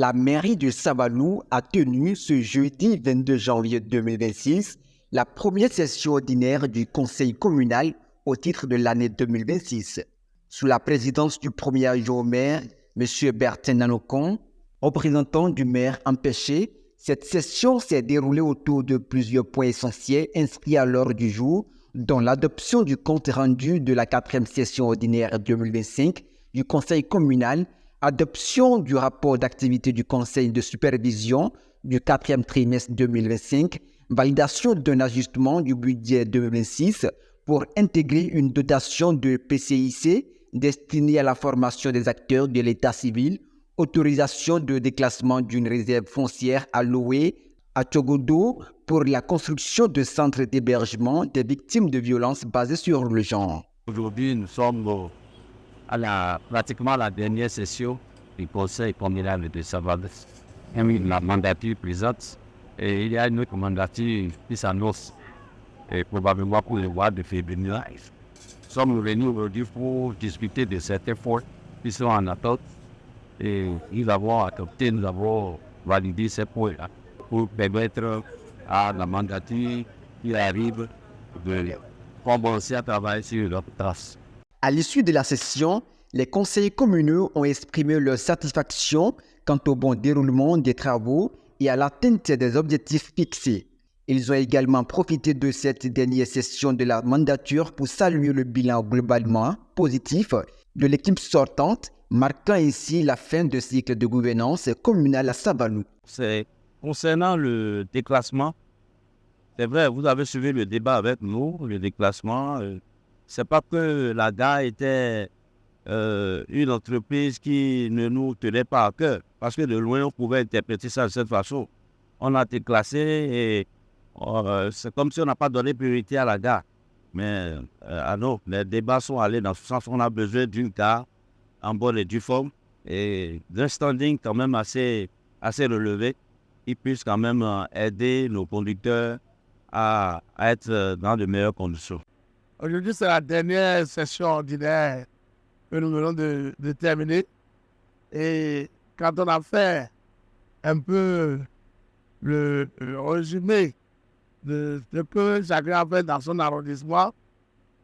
La mairie de Savalou a tenu ce jeudi 22 janvier 2026 la première session ordinaire du conseil communal au titre de l'année 2026. Sous la présidence du premier adjoint au maire, M. Bertin Nanokon, représentant du maire empêché, cette session s'est déroulée autour de plusieurs points essentiels inscrits à l'ordre du jour, dont l'adoption du compte rendu de la 4e session ordinaire 2025 du conseil communal, adoption du rapport d'activité du conseil de supervision du 4e trimestre 2025, validation d'un ajustement du budget 2026 pour intégrer une dotation de PCIC destinée à la formation des acteurs de l'état civil, autorisation de déclassement d'une réserve foncière allouée à Tchogodo pour la construction de centres d'hébergement des victimes de violences basées sur le genre. Aujourd'hui, nous sommes pratiquement à la dernière session du conseil communal de Savalou. La mandature présente et il y a une autre mandature qui s'annonce probablement pour le mois de février. Nous sommes venus aujourd'hui pour discuter de certains points qui sont en attente et nous avons adopté, nous avons validé ces points-là pour permettre à la mandature qui arrive de commencer à travailler sur leur trace. À l'issue de la session, les conseillers communaux ont exprimé leur satisfaction quant au bon déroulement des travaux et à l'atteinte des objectifs fixés. Ils ont également profité de cette dernière session de la mandature pour saluer le bilan globalement positif de l'équipe sortante, marquant ainsi la fin de cycle de gouvernance communale à Savalou. C'est concernant le déclassement. C'est vrai, vous avez suivi le débat avec nous, le déclassement. C'est pas que la gare était une entreprise qui ne nous tenait pas à cœur, parce que de loin, on pouvait interpréter ça de cette façon. On a déclassé et c'est comme si on n'a pas donné priorité à la gare. Mais non, les débats sont allés dans ce sens. On a besoin d'une gare en bonne et due forme et d'un standing quand même assez relevé qui puisse quand même aider nos conducteurs à être dans de meilleures conditions. Aujourd'hui, c'est la dernière session ordinaire que nous venons de terminer. Et quand on a fait un peu le résumé de ce que chacun a fait dans son arrondissement,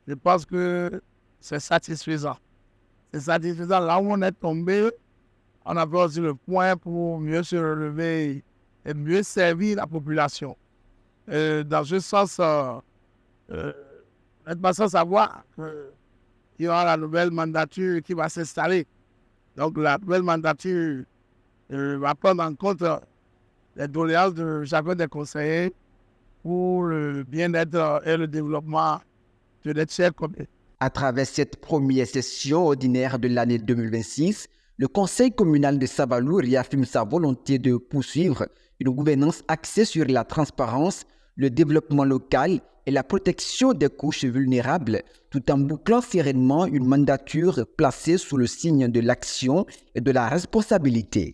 je pense que c'est satisfaisant. C'est satisfaisant. Là où on est tombé, on a fait aussi le point pour mieux se relever et mieux servir la population. Dans ce sens, n'êtes pas sans savoir qu'il y aura la nouvelle mandature qui va s'installer. Donc la nouvelle mandature va prendre en compte les doléances de chacun des conseillers pour le bien-être et le développement de notre chère commune. À travers cette première session ordinaire de l'année 2026, le conseil communal de Savalou réaffirme sa volonté de poursuivre une gouvernance axée sur la transparence, le développement local et la protection des couches vulnérables, tout en bouclant sereinement une mandature placée sous le signe de l'action et de la responsabilité.